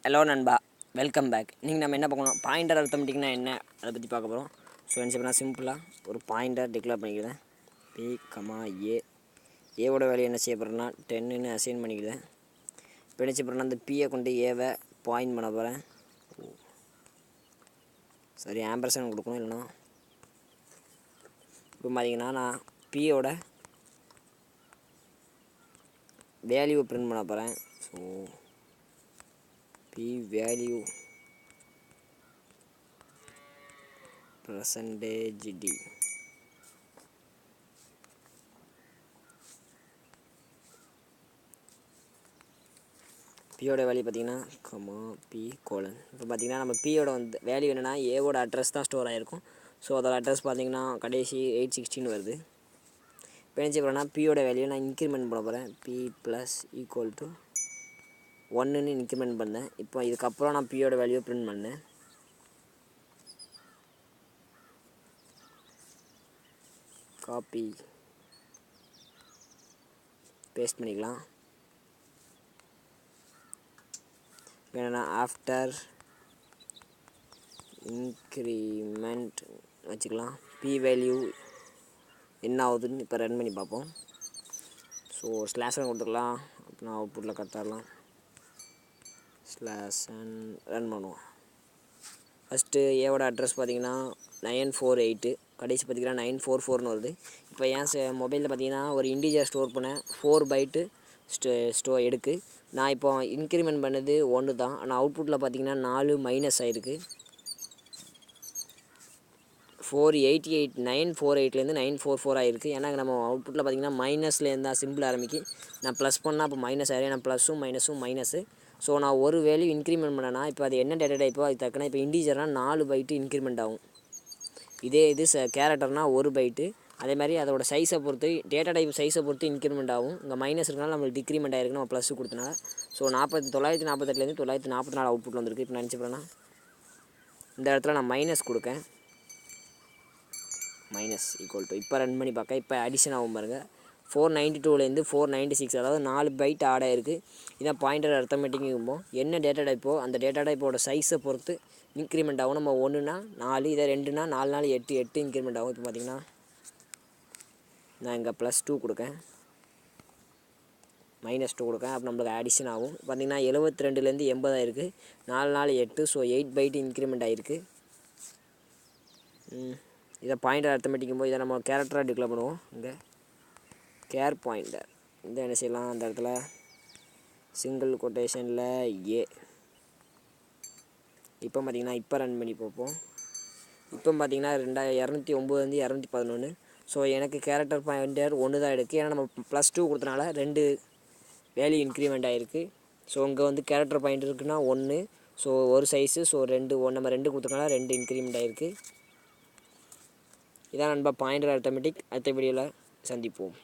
Hello நண்பா, welcome back. நீங்கள் நம்ம என்ன பார்க்கணும், பாயிண்டர் அர்த்தமெட்டிக்னா என்ன அதை பற்றி பார்க்க போகிறோம். ஸோ என்ன செய்யணும், சிம்பிளாக ஒரு பாயிண்டர் டிக்ளேர் பண்ணிக்கிறேன். பி கமா ஏவோட வேல்யூ என்ன செய்ய போகிறேன்னா 10ன்னு அசைன் பண்ணிக்கிறேன். இப்போ என்ன செய்ய போகிறேன்னா அந்த பியை கொண்டு ஏவை பாயிண்ட் பண்ண போகிறேன். சரி, ஆம்பர்சன் கொடுக்கணும், இல்லைனா இப்போ பார்த்தீங்கன்னா நான் பியோட வேல்யூவை பிரிண்ட் பண்ண போகிறேன். So p value percentage d பியோட வேல்யூ பார்த்தீங்கன்னா p கோலன். இப்போ பார்த்தீங்கன்னா நம்ம பியோட வந்து வேல்யூ என்னென்னா ஏவோட அட்ரஸ் தான் ஸ்டோர் ஆகிருக்கும். ஸோ அதோட அட்ரஸ் பார்த்தீங்கன்னா கடைசி 816 வருது. இப்போ என்ன செய்ய போகிறேன்னா பியோட வேல்யூ நான் இன்க்ரிமெண்ட் பண்ண போகிறேன். p ப்ளஸ் ஈக்குவல் டு 1ன்னு இன்க்ரிமெண்ட் பண்ணேன். இப்போ இதுக்கப்புறம் நான் பியோட வேல்யூ பிரிண்ட் பண்ணேன். காப்பி பேஸ்ட் பண்ணிக்கலாம். என்னென்னா ஆஃப்டர் இன்க்ரிமெண்ட் வச்சுக்கலாம். பி வேல்யூ என்ன ஆகுதுன்னு இப்போ ரன் பண்ணி பார்ப்போம். ஸோ ஸ்லாஷ் கொடுத்துக்கலாம். அப்புறம் அவுட்புட்டில் கரெக்டாகலாம் ஸ்லாஷ் ரன் பண்ணுவோம். ஃபஸ்ட்டு ஏவோட அட்ரஸ் பார்த்தீங்கன்னா 948, கடைசி பார்த்தீங்கன்னா 944ன்னு வருது. இப்போ என் மொபைலில் பார்த்தீங்கன்னா ஒரு இன்டீஜர் ஸ்டோர் பண்ண 4 பைட்டு எடுக்கு. நான் இப்போ இன்க்ரிமெண்ட் பண்ணது 1 தான். ஆனால் அவுட்புட்டில் பார்த்தீங்கன்னா 4 மைனஸ் ஆகிருக்கு. 948லேருந்து 944 ஆகிருக்கு. ஏன்னா நம்ம அவுட்புட்டில் பார்த்தீங்கன்னா மைனஸ்லேருந்து தான் சிம்பிள் ஆரம்பிக்கு. நான் ப்ளஸ் பண்ணால் அப்போ மைனஸ் ஆகிடும். ஏன்னா ப்ளஸும் மைனஸு. ஸோ நான் ஒரு வேல்யூ இன்க்ரிமெண்ட் பண்ணேன்னா இப்போ அது என்ன டேட்டா டைப்போ அது தக்கன இப்போ இன்டீஜர்னால் 4 பைட்டு இன்க்ரிமெண்ட் ஆகும். இதே இது கேரக்டர்னால் 1 பைட்டு. அதே மாதிரி அதோட சைஸை பொறுத்து டேட்டா டைப் சைஸை பொறுத்து இன்க்ரிமெண்ட் ஆகும். இங்கே மைனஸ் இருக்கனால நம்மளுக்கு டிக்ரிமெண்ட் ஆகிருக்கு நம்ம ப்ளஸ் கொடுத்தனால. ஸோ 948லேருந்து 944 அவுட்புட்டில் வந்துருக்கு. இப்போ நினச்சிப்பேன்னா இந்த இடத்துல நான் மைனஸ் கொடுக்கேன். மைனஸ் ஈக்குவல் டு இப்போ ரன் பண்ணி பார்க்க இப்போ அடிஷன் ஆகும் பாருங்கள். 492லேருந்து 496, அதாவது 4 பைட் ஆட் ஆகிருக்கு. இதான் பாயிண்டர் அர்த்தமெட்டிக்கும்போது என்ன டேட்டா டைப்போ அந்த டேட்டா டைப்போட சைஸை பொறுத்து இன்க்ரிமெண்ட் ஆகும். நம்ம 1னா 4, இதை 2னா 4 4 8 இன்க்ரிமெண்ட் ஆகும். இப்போ பார்த்திங்கன்னா நான் இங்கே +2 கொடுக்கேன், -2 கொடுக்கேன். அப்போ நம்மளுக்கு அடிஷன் ஆகும். பார்த்திங்கன்னா 72லேருந்து 80 ஆகிருக்கு. 4 4 8, ஸோ 8 பைட் இன்க்ரிமெண்ட் ஆகிருக்கு. இதை பாயிண்டர் அர்த்தமெட்டிக்கும் போது இதை நம்ம கேரக்டராக டிக்ளேர் பண்ணுவோம். இங்கே கேர் பாயிண்டர் இந்த என்ன செய்யலாம், அந்த இடத்துல சிங்கிள் கொட்டேஷனில் ஏ. இப்போ பார்த்திங்கன்னா இப்போ ரன் பண்ணி பார்ப்போம். இப்போ பார்த்திங்கன்னா 209லேருந்து 211. ஸோ எனக்கு கேரக்டர் பாயிண்டர் 1 தான் எடுக்கு. ஏன்னா நம்ம +2 கொடுத்தனால 2 வேல்யூ இன்க்ரிமெண்ட் ஆகிருக்கு. ஸோ இங்கே வந்து கேரக்டர் பாயிண்டர் இருக்குன்னா 1, ஸோ ஒரு சைஸு, ஸோ 2 நம்ம 2 கொடுத்தனால 2 இன்க்ரிமெண்ட் ஆகிருக்கு. இதான் நண்பா பாயிண்டர் அர்த்தமெட்டிக். அடுத்த வீடியோவில் சந்திப்போம்.